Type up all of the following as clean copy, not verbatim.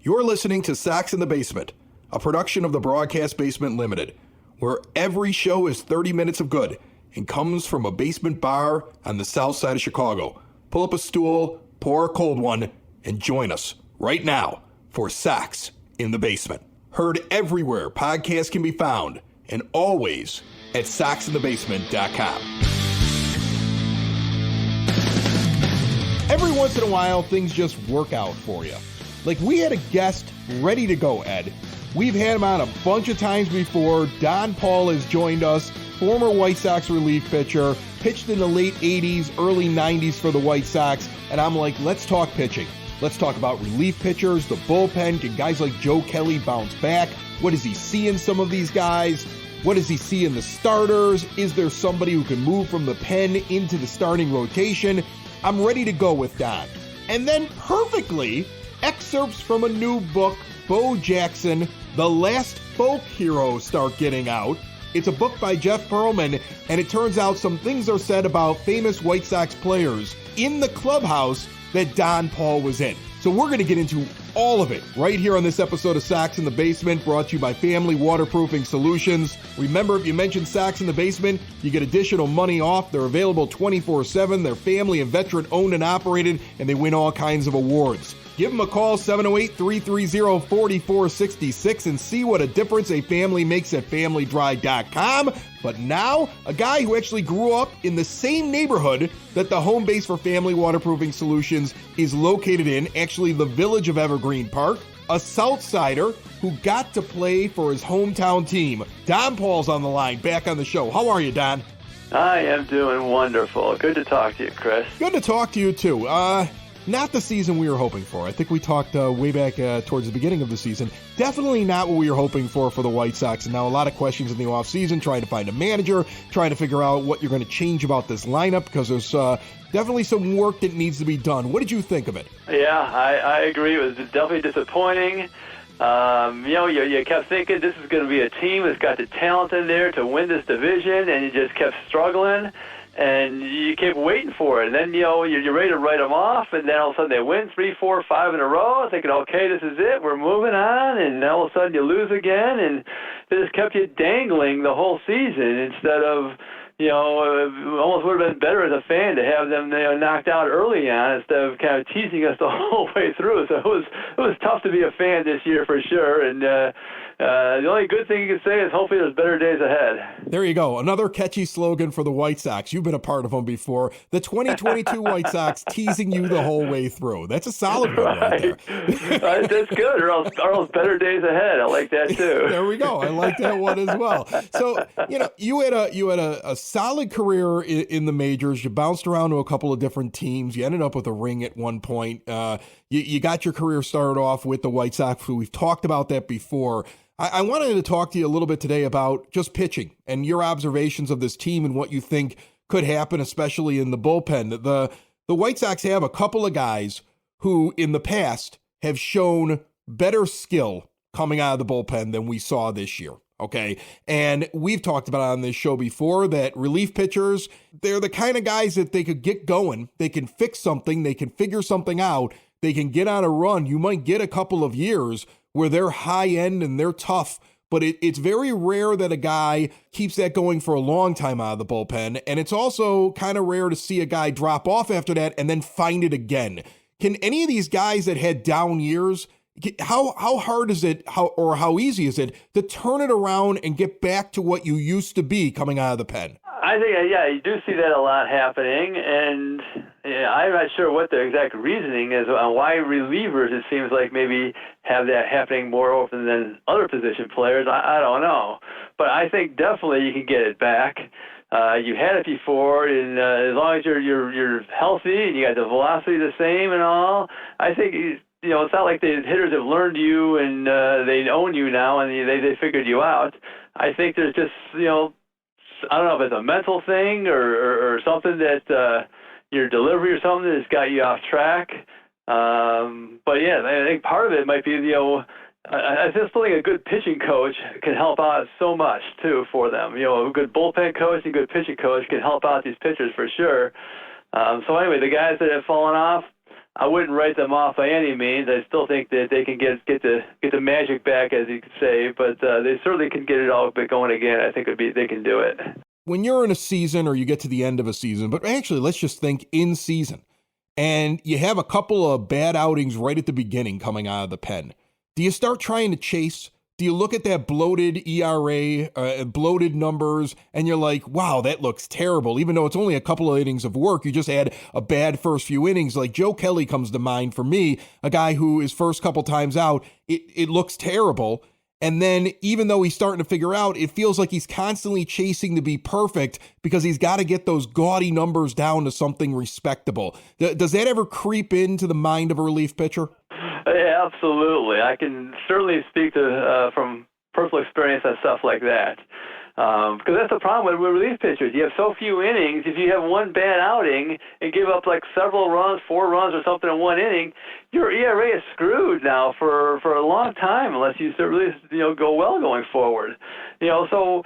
You're listening to Sox in the Basement, a production of the Broadcast Basement Limited, where every show is 30 minutes of good and comes from a basement bar on the south side of Chicago. Pull up a stool, pour a cold one, and join us right now for Sox in the Basement. Heard everywhere podcasts can be found, and always at soxinthebasement.com. Every once in a while, things just work out for you. Like, we had a guest ready to go, Ed. We've had him on a bunch of times before. Donn Pall has joined us, former White Sox relief pitcher, pitched in the late 80s, early 90s for the White Sox, and I'm like, let's talk pitching. Let's talk about relief pitchers, the bullpen. Can guys like Joe Kelly bounce back? What does he see in some of these guys? What does he see in the starters? Is there somebody who can move from the pen into the starting rotation? I'm ready to go with Donn. And then perfectly, excerpts from a new book, Bo Jackson, The Last Folk Hero, start getting out. It's a book by Jeff Pearlman, and it turns out some things are said about famous White Sox players in the clubhouse that Donn Pall was in. So we're going to get into all of it right here on this episode of Sox in the Basement, brought to you by Family Waterproofing Solutions. Remember, if you mention Sox in the Basement, you get additional money off. They're available 24/7. They're family and veteran owned and operated, and they win all kinds of awards. Give them a call, 708-330-4466, and see what a difference a family makes at familydry.com. But now, a guy who actually grew up in the same neighborhood that the home base for Family Waterproofing Solutions is located in, actually the village of Evergreen Park, a Southsider who got to play for his hometown team. Donn Pall's on the line, back on the show. How are you, Donn? I am doing wonderful. Good to talk to you, Chris. Good to talk to you, too. Not the season we were hoping for. I think we talked way back towards the beginning of the season. Definitely not what we were hoping for the White Sox. And now a lot of questions in the offseason, trying to find a manager, trying to figure out what you're going to change about this lineup, because there's definitely some work that needs to be done. What did you think of it? Yeah, I agree. It was definitely disappointing. You kept thinking this is going to be a team that's got the talent in there to win this division, and you just kept struggling. And you keep waiting for it. And then, you're ready to write them off, and then all of a sudden they win 3, 4, 5 in a row, thinking, okay, this is it, we're moving on, and all of a sudden you lose again, and they just kept you dangling the whole season instead of, almost would have been better as a fan to have them knocked out early on instead of kind of teasing us the whole way through. So it was tough to be a fan this year for sure, and the only good thing you can say is hopefully there's better days ahead. There you go. Another catchy slogan for the White Sox. You've been a part of them before. The 2022 White Sox teasing you the whole way through. That's a solid one right there. That's good. Or else better days ahead. I like that too. There we go. I like that one as well. So, you had a solid career in the majors. You bounced around to a couple of different teams. You ended up with a ring at one point. You got your career started off with the White Sox. We've talked about that before. I wanted to talk to you a little bit today about just pitching and your observations of this team and what you think could happen, especially in the bullpen. The White Sox have a couple of guys who in the past have shown better skill coming out of the bullpen than we saw this year. Okay. And we've talked about on this show before that relief pitchers, they're the kind of guys that they could get going. They can fix something. They can figure something out. They can get on a run. You might get a couple of years where they're high end and they're tough, but it's very rare that a guy keeps that going for a long time out of the bullpen. And it's also kind of rare to see a guy drop off after that and then find it again. Can any of these guys that had down years, how hard is it, how easy is it to turn it around and get back to what you used to be coming out of the pen? I think, you do see that a lot happening, and I'm not sure what the exact reasoning is on why relievers, it seems like, maybe have that happening more often than other position players. I don't know. But I think definitely you can get it back. You had it before, and as long as you're healthy and you got the velocity the same and all, I think it's not like the hitters have learned you and they own you now and they figured you out. I think there's just, I don't know if it's a mental thing or something that your delivery or something that's got you off track. But yeah, I think part of it might be, I just think a good pitching coach can help out so much too for them. A good bullpen coach and a good pitching coach can help out these pitchers for sure. So anyway, the guys that have fallen off, I wouldn't write them off by any means. I still think that they can get the magic back, as you could say, but they certainly can get it all going again. I think they can do it. When you're in a season or you get to the end of a season, but actually let's just think in season, and you have a couple of bad outings right at the beginning coming out of the pen, do you start trying to chase? Do you look at that bloated ERA, bloated numbers, and you're like, wow, that looks terrible. Even though it's only a couple of innings of work, you just had a bad first few innings. Like Joe Kelly comes to mind for me, a guy who his first couple times out, it looks terrible. And then even though he's starting to figure out, it feels like he's constantly chasing to be perfect because he's got to get those gaudy numbers down to something respectable. Does that ever creep into the mind of a relief pitcher? Yeah, absolutely. I can certainly speak to from personal experience on stuff like that. Because that's the problem with relief pitchers. You have so few innings. If you have one bad outing and give up like several runs, 4 runs or something in one inning, your ERA is screwed now for a long time unless you really go well going forward. So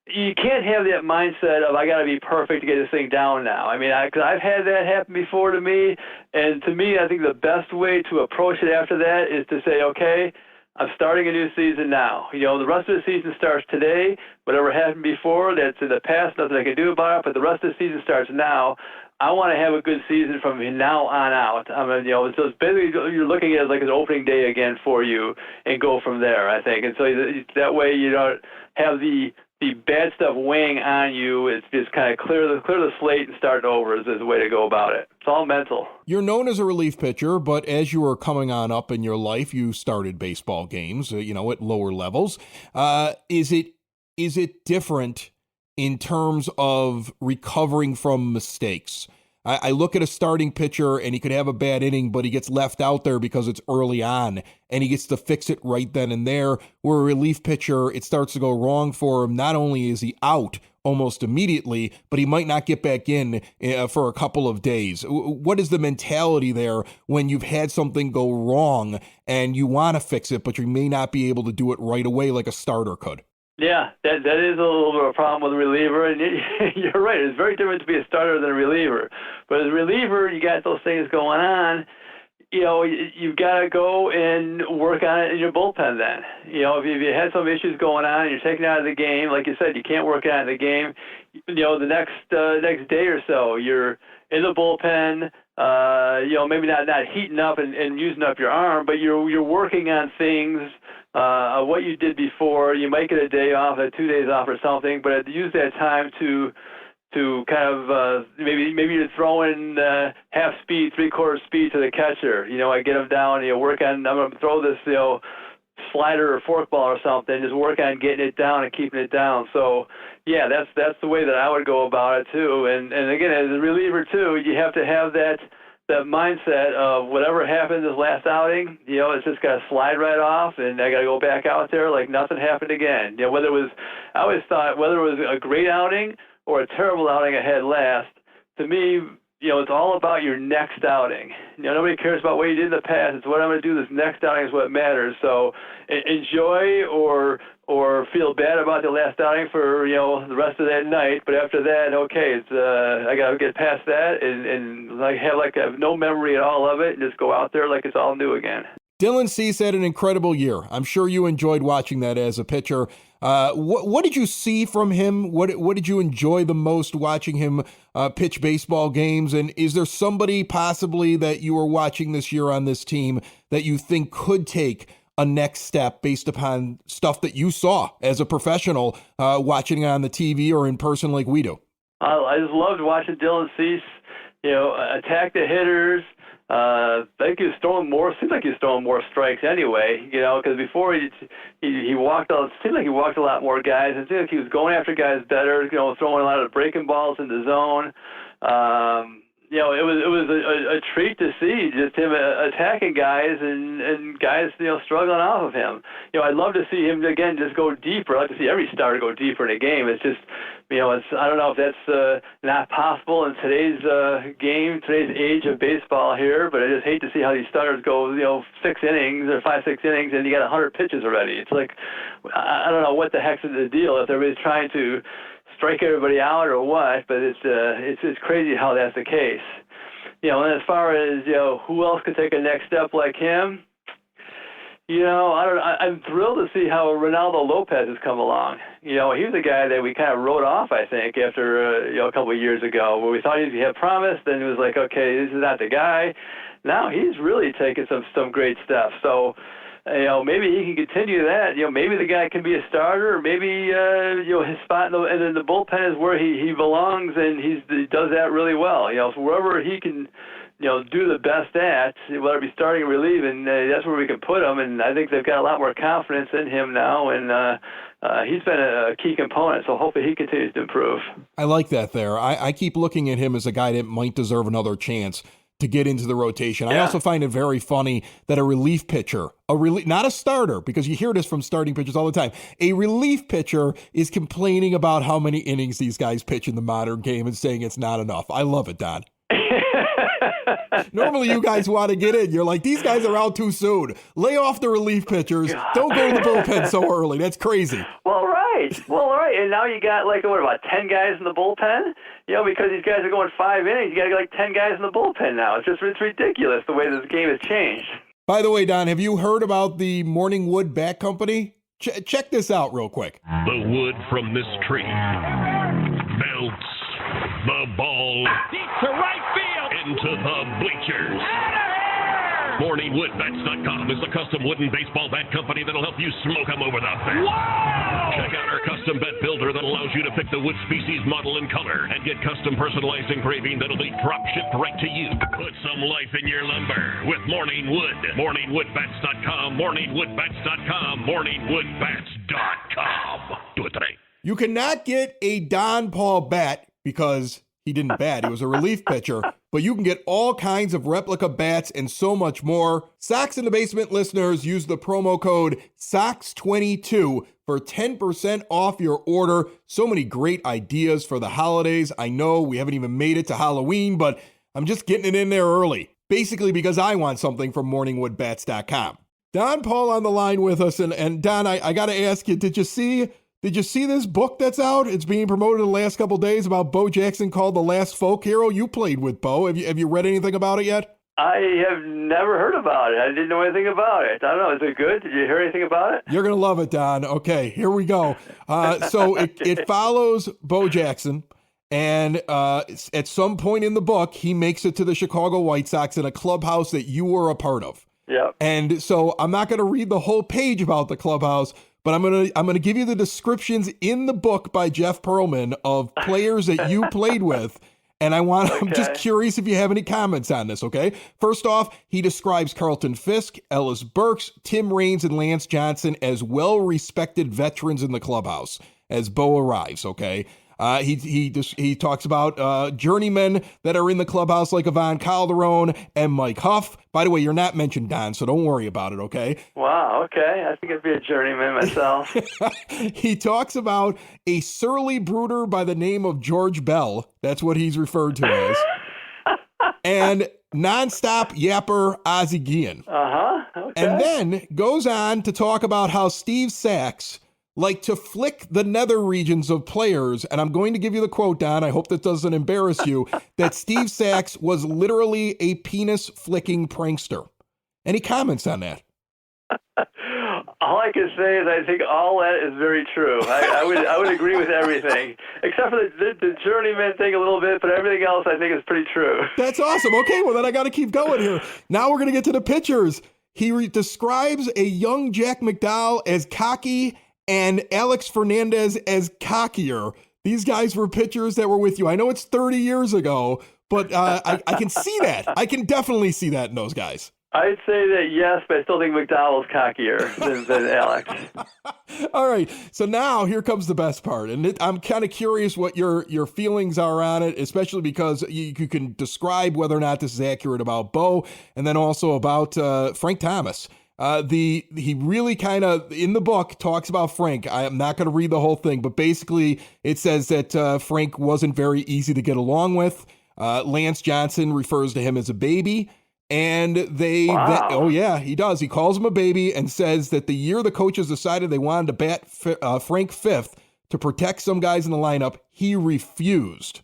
you can't have that mindset of I got to be perfect to get this thing down now. I mean, because I've had that happen before to me, and to me, I think the best way to approach it after that is to say, okay, I'm starting a new season now. The rest of the season starts today. Whatever happened before, that's in the past, nothing I can do about it, but the rest of the season starts now. I want to have a good season from now on out. I mean, so it's basically you're looking at it like an opening day again for you and go from there, I think. And so that way you don't have the bad stuff weighing on you. It's just kind of clear the slate and start over is the way to go about it. It's all mental. You're known as a relief pitcher, but as you were coming on up in your life, you started baseball games, at lower levels. Is it different in terms of recovering from mistakes? I look at a starting pitcher and he could have a bad inning, but he gets left out there because it's early on and he gets to fix it right then and there. Where a relief pitcher, it starts to go wrong for him. Not only is he out almost immediately, but he might not get back in for a couple of days. What is the mentality there when you've had something go wrong and you want to fix it, but you may not be able to do it right away like a starter could? Yeah, that is a little bit of a problem with a reliever, and you're right. It's very different to be a starter than a reliever. But as a reliever, you got those things going on. You've got to go and work on it in your bullpen then. If you had some issues going on and you're taken out of the game, like you said, you can't work out of the game. The next day or so, you're in the bullpen. Maybe not heating up and using up your arm, but you're working on things. What you did before, you might get a day off, 2 days off or something, but use that time to kind of maybe you're throwing half speed, 3/4 speed to the catcher. I get him down. Work on. I'm going to throw this slider or forkball or something. Just work on getting it down and keeping it down. So yeah, that's the way that I would go about it too. And again, as a reliever too, you have to have that mindset of whatever happened this last outing, it's just got to slide right off, and I got to go back out there like nothing happened again. I always thought whether it was a great outing or a terrible outing I had last, to me, it's all about your next outing. Nobody cares about what you did in the past. It's what I'm going to do this next outing is what matters. So enjoy or feel bad about the last outing for the rest of that night. But after that, okay, it's I got to get past that and have no memory at all of it and just go out there like it's all new again. Dylan Cease had an incredible year. I'm sure you enjoyed watching that as a pitcher. What did you see from him? What did you enjoy the most watching him pitch baseball games? And is there somebody possibly that you were watching this year on this team that you think could take a next step based upon stuff that you saw as a professional watching on the TV or in person like we do? I just loved watching Dylan Cease, attack the hitters. I think he was throwing more. Seems like he was throwing more strikes anyway. Because before he walked. It seemed like he walked a lot more guys. It seemed like he was going after guys better. Throwing a lot of breaking balls in the zone. It was a treat to see just him attacking guys and guys struggling off of him. I'd love to see him again just go deeper. I'd like to see every starter go deeper in a game. It's just I don't know if that's not possible in today's game, today's age of baseball here. But I just hate to see how these starters go 6 innings or 5-6 innings and you got 100 pitches already. It's like I don't know what the heck's the deal if everybody's trying to strike everybody out or what, but it's crazy how that's the case. And as far as, who else could take a next step like him, I'm thrilled to see how Ronaldo Lopez has come along. He was a guy that we kind of wrote off, I think, after, a couple of years ago, where we thought he had promise. Then it was like, okay, this is not the guy. Now he's really taken some great steps. So, maybe he can continue that. Maybe the guy can be a starter. Or maybe, his spot in the bullpen is where he belongs, and he does that really well. So wherever he can, do the best at, whether it be starting or relieving, that's where we can put him. And I think they've got a lot more confidence in him now, and he's been a key component. So hopefully he continues to improve. I like that there. I keep looking at him as a guy that might deserve another chance to get into the rotation. Yeah. I also find it very funny that a relief pitcher, not a starter, because you hear this from starting pitchers all the time, a relief pitcher is complaining about how many innings these guys pitch in the modern game and saying it's not enough. I love it, Don. Normally you guys want to get in. You're like, these guys are out too soon. Lay off the relief pitchers. Don't go to the bullpen so early. That's crazy. Well, right. And now you got about 10 guys in the bullpen? Because these guys are going 5 innings, you got to get 10 guys in the bullpen now. It's ridiculous the way this game has changed. By the way, Don, have you heard about the Morning Wood Bat Company? Check this out real quick. The wood from this tree melts the ball deep to right field into the bleachers. MorningWoodBats.com is the custom wooden baseball bat company that'll help you smoke them over the fence. Whoa! Check out our custom bat builder that allows you to pick the wood species, model, and color, and get custom personalized engraving that'll be drop shipped right to you. Put some life in your lumber with Morning Wood. MorningWoodBats.com, MorningWoodBats.com, MorningWoodBats.com. Do it today. You cannot get a Donn Pall bat because he didn't bat. He was a relief pitcher. But you can get all kinds of replica bats and so much more. Sox in the Basement listeners, use the promo code SOX22 for 10% off your order. So many great ideas for the holidays. I know we haven't even made it to Halloween, but I'm just getting it in there early. Basically because I want something from MorningWoodBats.com. Donn Pall on the line with us. And Don, I got to ask you, did you see this book that's out? It's being promoted the last couple of days about Bo Jackson called The Last Folk Hero. You played with Bo. Have you read anything about it yet? I have never heard about it. I didn't know anything about it. I don't know. Is it good? Did you hear anything about it? You're going to love it, Don. Okay, here we go. So it follows Bo Jackson. And at some point in the book, he makes it to the Chicago White Sox in a clubhouse that you were a part of. Yeah. And so I'm not going to read the whole page about the clubhouse, but I'm gonna give you the descriptions in the book by Jeff Pearlman of players that you played with. And I'm just curious if you have any comments on this, okay? First off, he describes Carlton Fisk, Ellis Burks, Tim Raines, and Lance Johnson as well-respected veterans in the clubhouse as Bo arrives, okay? He talks about journeymen that are in the clubhouse like Ivan Calderon and Mike Huff. By the way, you're not mentioned, Don, so don't worry about it, okay? Wow, okay. I think I'd be a journeyman myself. He talks about a surly brooder by the name of George Bell. That's what he's referred to as. And nonstop yapper Ozzie Guillen. Okay. And then goes on to talk about how Steve Sax like to flick the nether regions of players. And I'm going to give you the quote, Don. I hope that doesn't embarrass you, that Steve Sax was literally a penis flicking prankster. Any comments on that? All I can say is I think all that is very true. I would agree with everything, except for the journeyman thing a little bit, but everything else I think is pretty true. That's awesome. Okay, well then I got to keep going here. Now we're going to get to the pitchers. He describes a young Jack McDowell as cocky and Alex Fernandez as cockier. These guys were pitchers that were with you. I know it's 30 years ago, but I can see that. I can definitely see that in those guys. I'd say that yes, but I still think McDowell's cockier than Alex. All right, so now here comes the best part, and I'm kind of curious what your feelings are on it, especially because you can describe whether or not this is accurate about Bo, and then also about Frank Thomas. He really kind of, in the book, talks about Frank. I am not going to read the whole thing, but basically it says that Frank wasn't very easy to get along with. Lance Johnson refers to him as a baby. And oh yeah, he does. He calls him a baby and says that the year the coaches decided they wanted to bat Frank fifth to protect some guys in the lineup, he refused.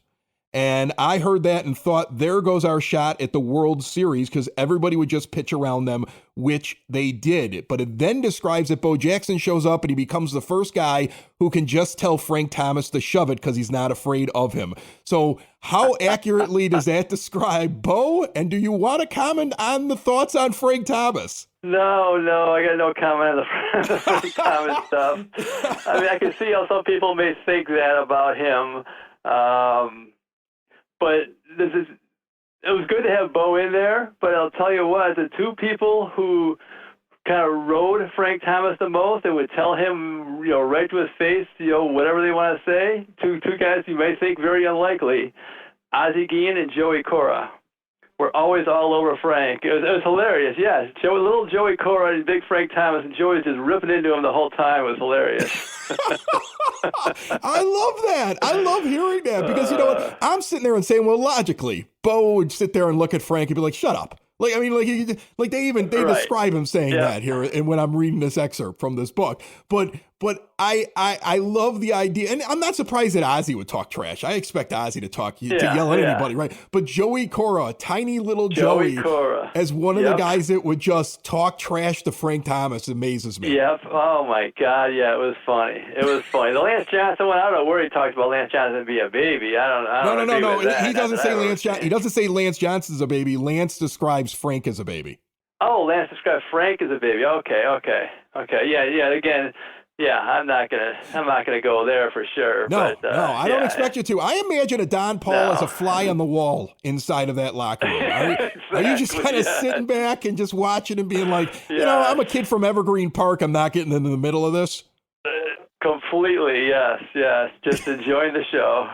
And I heard that and thought, there goes our shot at the World Series, because everybody would just pitch around them, which they did. But it then describes that Bo Jackson shows up and he becomes the first guy who can just tell Frank Thomas to shove it because he's not afraid of him. So how accurately does that describe Bo? And do you want to comment on the thoughts on Frank Thomas? No, I got no comment on the Frank Thomas stuff. I mean, I can see how some people may think that about him. But it was good to have Bo in there, but I'll tell you what, the two people who kind of rode Frank Thomas the most and would tell him, right to his face, whatever they want to say, two guys you may think very unlikely, Ozzie Guillen and Joey Cora, were always all over Frank. It was hilarious, yeah. Little Joey Cora and big Frank Thomas, and Joey was just ripping into him the whole time. It was hilarious. I love that. I love hearing that, because you know what? I'm sitting there and saying, well, logically, Bo would sit there and look at Frank and be like, shut up. Like, I mean, like they right. describe him saying that here, and when I'm reading this excerpt from this book, but I love the idea, and I'm not surprised that Ozzie would talk trash. I expect Ozzie to yell at anybody, right? But Joey Cora, tiny little Joey Cora, as one of the guys that would just talk trash to Frank Thomas, amazes me. Yep. Oh my God. Yeah, it was funny. The Lance Johnson one, I don't know where he talks about Lance Johnson being a baby. No. He doesn't say Lance Johnson. He doesn't say Lance Johnson's a baby. Lance describes Frank as a baby. Oh, Lance describes Frank as a baby. Okay. Yeah. Again. Yeah, I'm not gonna go there for sure. No, I don't expect you to. I imagine a Donn Pall as a fly on the wall inside of that locker room. Are you just kind of sitting back and just watching and being like, I'm a kid from Evergreen Park. I'm not getting into the middle of this. Completely, yes. Just enjoying the show.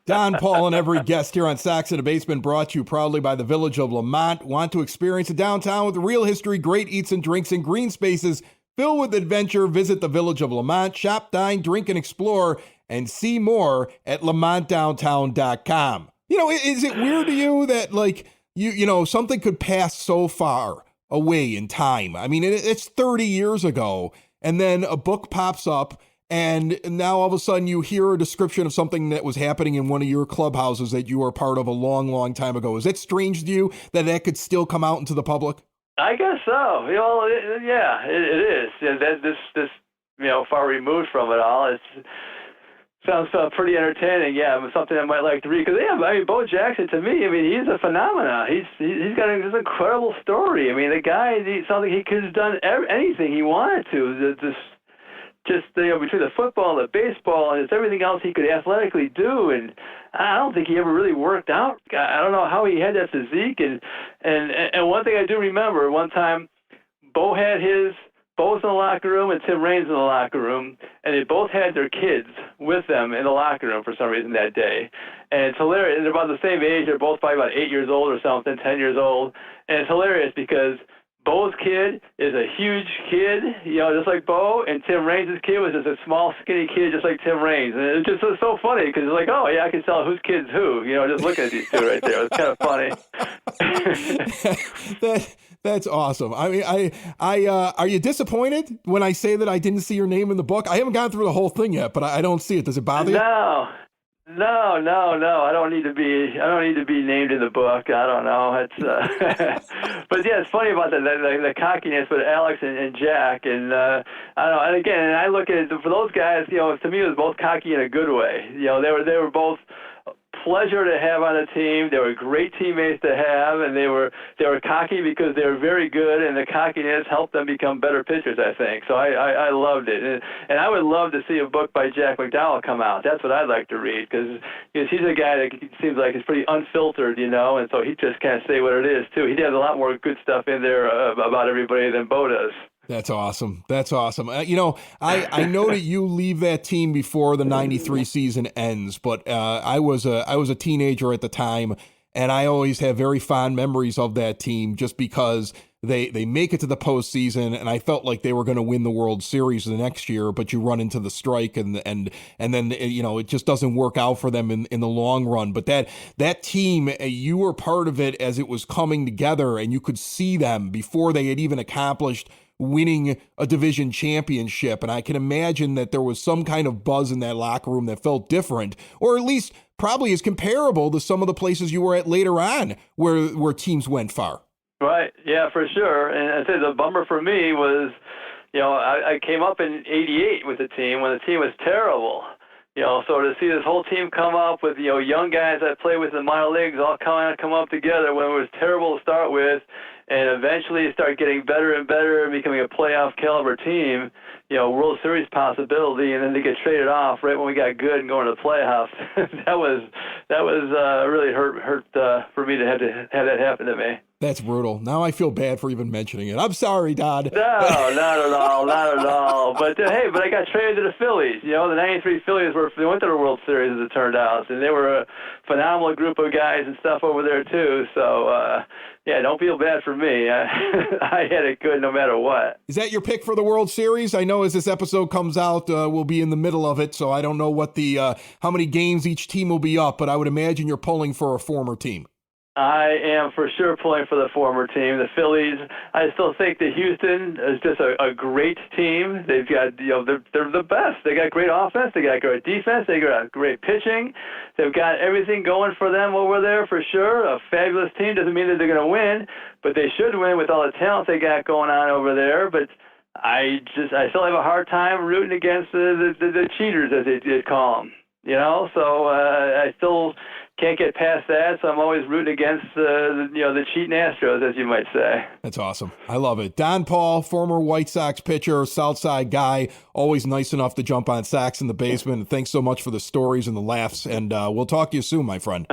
Donn Pall and every guest here on Sox in the Basement, brought to you proudly by the Village of Lamont. Want to experience a downtown with real history, great eats and drinks, and green spaces filled with adventure? Visit the Village of Lamont. Shop, dine, drink, and explore, and see more at lamontdowntown.com. Is it weird to you that, like, something could pass so far away in time? I mean, it's 30 years ago, and then a book pops up, and now all of a sudden you hear a description of something that was happening in one of your clubhouses that you were part of a long, long time ago. Is it strange to you that could still come out into the public? I guess so. It is. This far removed from it all. It sounds pretty entertaining. Yeah, it was something I might like to read. Because Bo Jackson, to me, he's a phenomenon. He's got this incredible story. The guy, sounds like he could have done anything he wanted to. Between the football and the baseball and everything else he could athletically do, and I don't think he ever really worked out. I don't know how he had that physique, and one thing I do remember, one time Bo was in the locker room and Tim Raines in the locker room, and they both had their kids with them in the locker room for some reason that day. And it's hilarious. They're about the same age. They're both probably about 8 years old or something, 10 years old. And it's hilarious because Bo's kid is a huge kid, just like Bo, and Tim Raines' kid was just a small, skinny kid, just like Tim Raines. And it was just so funny because it's like, oh, yeah, I can tell whose kid's who, just looking at these two right there. It's kind of funny. That's awesome. Are you disappointed when I say that I didn't see your name in the book? I haven't gone through the whole thing yet, but I don't see it. Does it bother you? No. I don't need to be named in the book. I don't know. It's but yeah, it's funny about the cockiness with Alex and Jack, and I don't know. And again, I look at it, for those guys, to me it was both cocky in a good way. They were both pleasure to have on the team. They were great teammates to have, and they were cocky because they were very good, and the cockiness helped them become better pitchers, I think. So I loved it, and I would love to see a book by Jack McDowell come out. That's what I'd like to read, because he's a guy that seems like he's pretty unfiltered, and so he just can't say what it is too. He has a lot more good stuff in there about everybody than Bo does. That's awesome. I know that you leave that team before the 93 season ends, but I was a teenager at the time, and I always have very fond memories of that team just because they make it to the postseason, and I felt like they were going to win the World Series the next year, but you run into the strike, and then it just doesn't work out for them in the long run. But that team, you were part of it as it was coming together, and you could see them before they had even accomplished winning a division championship. And I can imagine that there was some kind of buzz in that locker room that felt different, or at least probably is comparable to some of the places you were at later on where teams went far. Right. Yeah, for sure. And I'd say the bummer for me was, I came up in '88 with the team when the team was terrible. So to see this whole team come up with, young guys that play with the minor leagues all kind of come up together when it was terrible to start with, and eventually start getting better and better and becoming a playoff caliber team, World Series possibility, and then they get traded off right when we got good and going to the playoffs. that was really hurt for me to have that happen to me. That's brutal. Now I feel bad for even mentioning it. I'm sorry, Dodd. No, not at all, not at all. But hey, I got traded to the Phillies. The '93 Phillies they went to the World Series as it turned out, and they were a phenomenal group of guys and stuff over there too. So yeah, don't feel bad for me. I had it good no matter what. Is that your pick for the World Series? I know as this episode comes out, we'll be in the middle of it, so I don't know what how many games each team will be up, but I would imagine you're pulling for a former team. I am for sure pulling for the former team, the Phillies. I still think that Houston is just a great team. They've got, they're the best. They got great offense. They got great defense. They got great pitching. They've got everything going for them over there for sure. A fabulous team. Doesn't mean that they're going to win, but they should win with all the talent they got going on over there. But I still have a hard time rooting against the cheaters, as they call them. So I still can't get past that, so I'm always rooting against the cheating Astros, as you might say. That's awesome. I love it. Donn Pall, former White Sox pitcher, Southside guy, always nice enough to jump on Sox in the Basement. And thanks so much for the stories and the laughs, and we'll talk to you soon, my friend.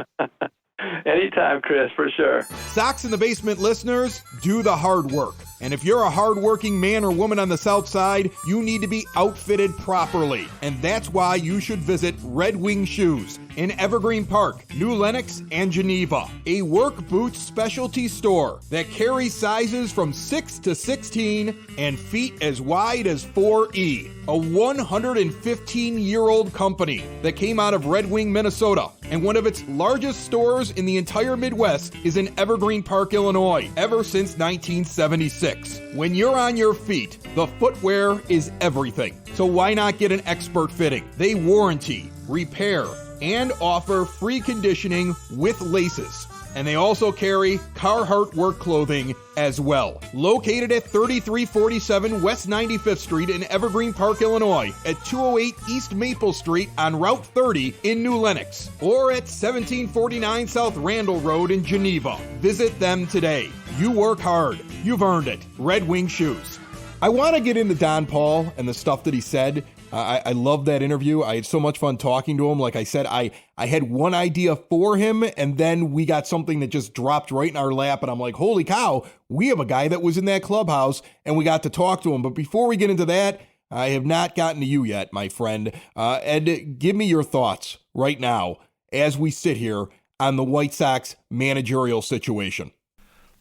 Anytime, Chris, for sure. Sox in the Basement listeners, do the hard work. And if you're a hardworking man or woman on the South Side, you need to be outfitted properly. And that's why you should visit Red Wing Shoes in Evergreen Park, New Lenox, and Geneva. A work boots specialty store that carries sizes from 6 to 16 and feet as wide as 4E. A 115-year-old company that came out of Red Wing, Minnesota. And one of its largest stores in the entire Midwest is in Evergreen Park, Illinois, ever since 1976. When you're on your feet, the footwear is everything. So why not get an expert fitting? They warranty, repair, and offer free conditioning with laces. And they also carry Carhartt work clothing as well. Located at 3347 West 95th Street in Evergreen Park, Illinois, at 208 East Maple Street on Route 30 in New Lenox, or at 1749 South Randall Road in Geneva. Visit them today. You work hard. You've earned it. Red Wing Shoes. I want to get into Donn Pall and the stuff that he said. I love that interview. I had so much fun talking to him. Like I said, I had one idea for him, and then we got something that just dropped right in our lap, and I'm like, holy cow, we have a guy that was in that clubhouse, and we got to talk to him. But before we get into that, I have not gotten to you yet, my friend. Ed, give me your thoughts right now as we sit here on the White Sox managerial situation.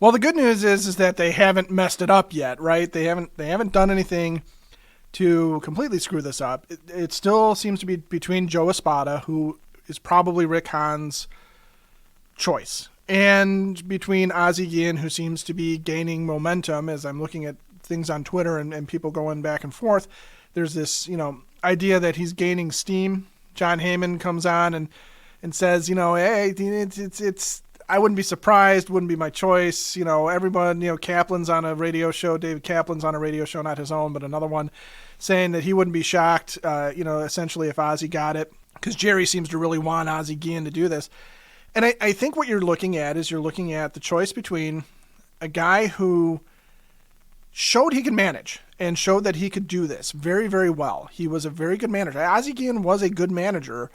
Well, the good news is that they haven't messed it up yet, right? They haven't done anything to completely screw this up. It still seems to be between Joe Espada, who is probably Rick Hahn's choice, and between Ozzie Guillen, who seems to be gaining momentum as I'm looking at things on Twitter and people going back and forth. There's this, idea that he's gaining steam. John Heyman comes on and says, hey, it's I wouldn't be surprised, wouldn't be my choice. Everyone, Kaplan's on a radio show, David Kaplan's on a radio show, not his own, but another one, saying that he wouldn't be shocked, essentially if Ozzie got it, because Jerry seems to really want Ozzie Guillen to do this. And I think what you're looking at is the choice between a guy who showed he could manage and showed that he could do this very, very well. He was a very good manager. Ozzie Guillen was a good manager,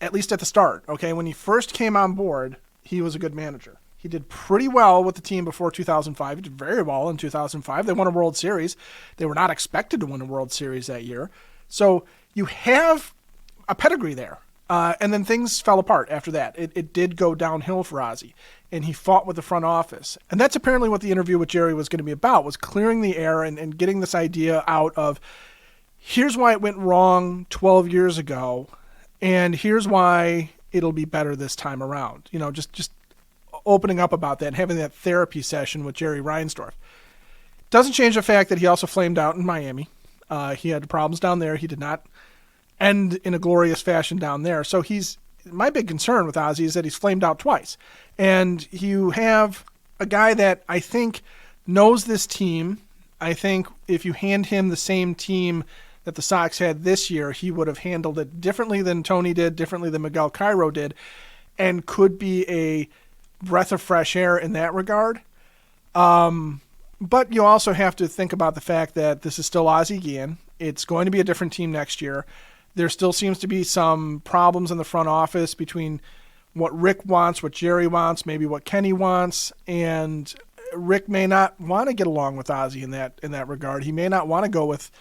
at least at the start. Okay, when he first came on board, he was a good manager. He did pretty well with the team before 2005. He did very well in 2005. They won a World Series. They were not expected to win a World Series that year. So you have a pedigree there. And then things fell apart after that. It did go downhill for Ozzie, and he fought with the front office. And that's apparently what the interview with Jerry was going to be about, was clearing the air and getting this idea out of, here's why it went wrong 12 years ago, and here's why it'll be better this time around. Just opening up about that and having that therapy session with Jerry Reinsdorf. Doesn't change the fact that he also flamed out in Miami. He had problems down there. He did not end in a glorious fashion down there. So my big concern with Ozzie is that he's flamed out twice. And you have a guy that I think knows this team. I think if you hand him the same team that the Sox had this year, he would have handled it differently than Tony did, differently than Miguel Cairo did, and could be a breath of fresh air in that regard. But you also have to think about the fact that this is still Ozzie Guillen. It's going to be a different team next year. There still seems to be some problems in the front office between what Rick wants, what Jerry wants, maybe what Kenny wants, and Rick may not want to get along with Ozzie in that regard. He may not want to go with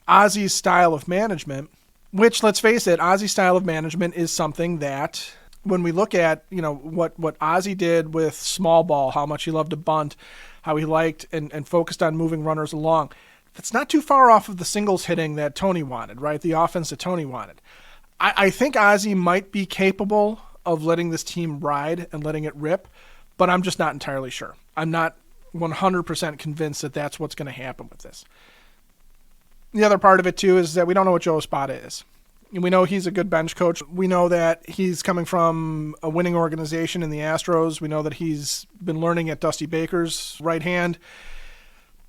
Ozzie's style of management, which, let's face it, Ozzie's style of management is something that when we look at, what Ozzie did with small ball, how much he loved to bunt, how he liked and focused on moving runners along, that's not too far off of the singles hitting that Tony wanted, right? The offense that Tony wanted. I think Ozzie might be capable of letting this team ride and letting it rip, but I'm just not entirely sure. I'm not 100% convinced that that's what's going to happen with this. The other part of it, too, is that we don't know what Joe Espada is. We know he's a good bench coach. We know that he's coming from a winning organization in the Astros. We know that he's been learning at Dusty Baker's right hand.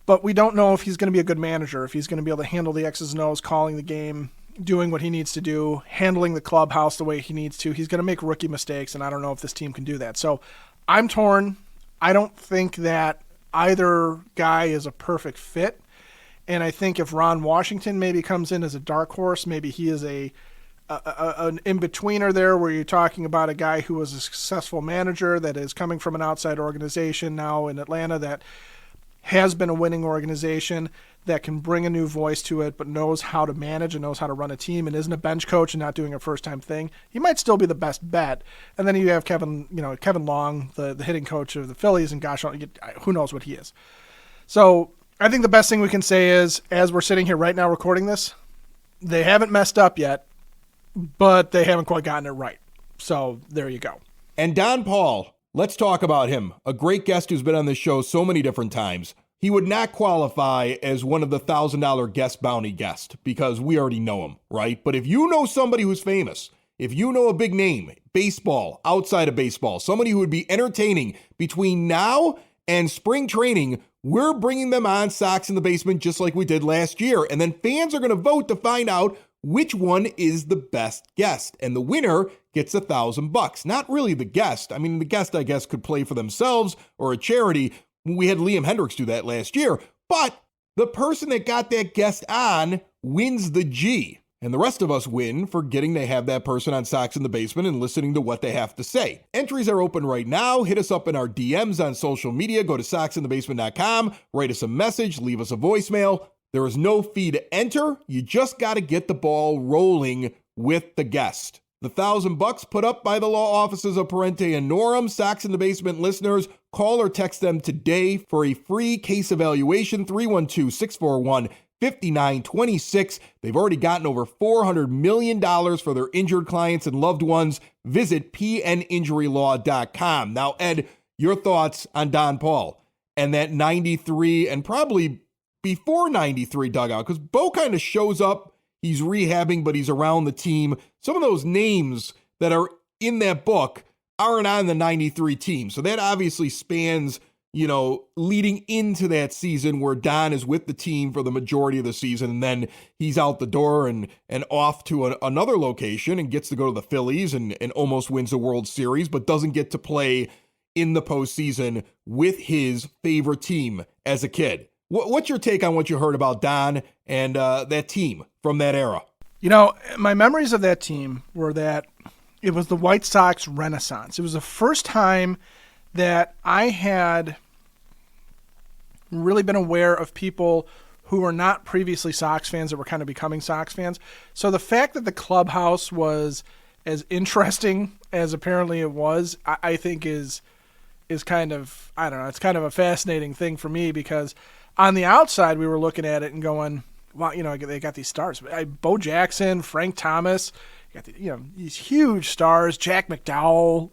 But we don't know if he's going to be a good manager, if he's going to be able to handle the X's and O's, calling the game, doing what he needs to do, handling the clubhouse the way he needs to. He's going to make rookie mistakes, and I don't know if this team can do that. So I'm torn. I don't think that either guy is a perfect fit. And I think if Ron Washington maybe comes in as a dark horse, maybe he is an in-betweener there where you're talking about a guy who was a successful manager that is coming from an outside organization now in Atlanta that has been a winning organization that can bring a new voice to it but knows how to manage and knows how to run a team and isn't a bench coach and not doing a first-time thing. He might still be the best bet. And then you have Kevin Long, the hitting coach of the Phillies, and gosh, who knows what he is. So I think the best thing we can say is, as we're sitting here right now recording this, they haven't messed up yet, but they haven't quite gotten it right. So there you go. And Donn Pall, let's talk about him. A great guest who's been on this show so many different times. He would not qualify as one of the $1,000 guest bounty guests because we already know him, right? But if you know somebody who's famous, if you know a big name, baseball, outside of baseball, somebody who would be entertaining between now and spring training, we're bringing them on Sox in the Basement just like we did last year. And then fans are going to vote to find out which one is the best guest. And the winner gets $1,000. Not really the guest. I mean, the guest, I guess, could play for themselves or a charity. We had Liam Hendricks do that last year. But the person that got that guest on wins the G. And the rest of us win for getting to have that person on Sox in the Basement and listening to what they have to say. Entries are open right now. Hit us up in our DMs on social media. Go to soxinthebasement.com. Write us a message. Leave us a voicemail. There is no fee to enter. You just got to get the ball rolling with the guest. The $1,000 put up by the law offices of Parente and Norum. Sox in the Basement listeners, call or text them today for a free case evaluation, 312-641-5926. They've already gotten over $400 million for their injured clients and loved ones. Visit pninjurylaw.com. Now, Ed, your thoughts on Donn Pall and that 93 and probably before 93 dugout, because Bo kind of shows up. He's rehabbing, but he's around the team. Some of those names that are in that book aren't on the 93 team. So that obviously spans, leading into that season where Don is with the team for the majority of the season. And then he's out the door and off to another location and gets to go to the Phillies and almost wins the World Series, but doesn't get to play in the postseason with his favorite team as a kid. What's your take on what you heard about Don and that team from that era? My memories of that team were that it was the White Sox renaissance. It was the first time that I had really been aware of people who were not previously Sox fans that were kind of becoming Sox fans. So the fact that the clubhouse was as interesting as apparently it was, I think is kind of, I don't know, it's kind of a fascinating thing for me because on the outside, we were looking at it and going, wow, they got these stars. Bo Jackson, Frank Thomas, got these huge stars. Jack McDowell,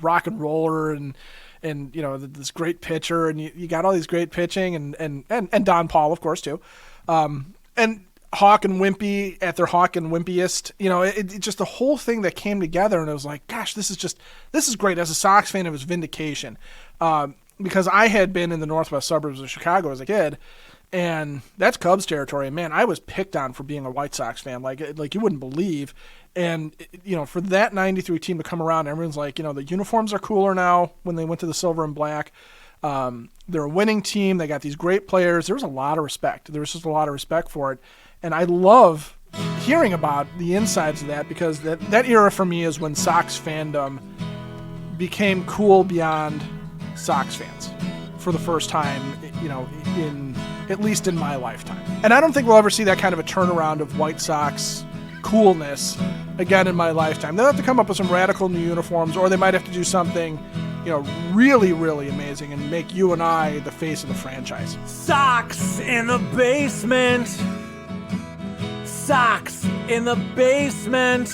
rock and roller, and and this great pitcher, and you got all these great pitching, and Donn Pall, of course, too, and Hawk and Wimpy at their Hawk and Wimpiest. It just the whole thing that came together, and it was like, gosh, this is great. As a Sox fan, it was vindication, because I had been in the northwest suburbs of Chicago as a kid, and that's Cubs territory. And man, I was picked on for being a White Sox fan, like you wouldn't believe. And for that '93 team to come around, everyone's like, the uniforms are cooler now when they went to the silver and black. They're a winning team. They got these great players. There was a lot of respect. There was just a lot of respect for it. And I love hearing about the insides of that, because that era for me is when Sox fandom became cool beyond Sox fans for the first time, at least in my lifetime. And I don't think we'll ever see that kind of a turnaround of White Sox coolness again in my lifetime. They'll have to come up with some radical new uniforms, or they might have to do something, really, really amazing and make you and I the face of the franchise. Sox in the basement. Sox in the basement.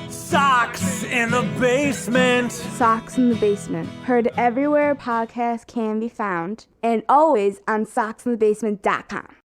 Sox in the basement. Sox in the Basement. Heard everywhere podcasts can be found, and always on soxinthebasement.com.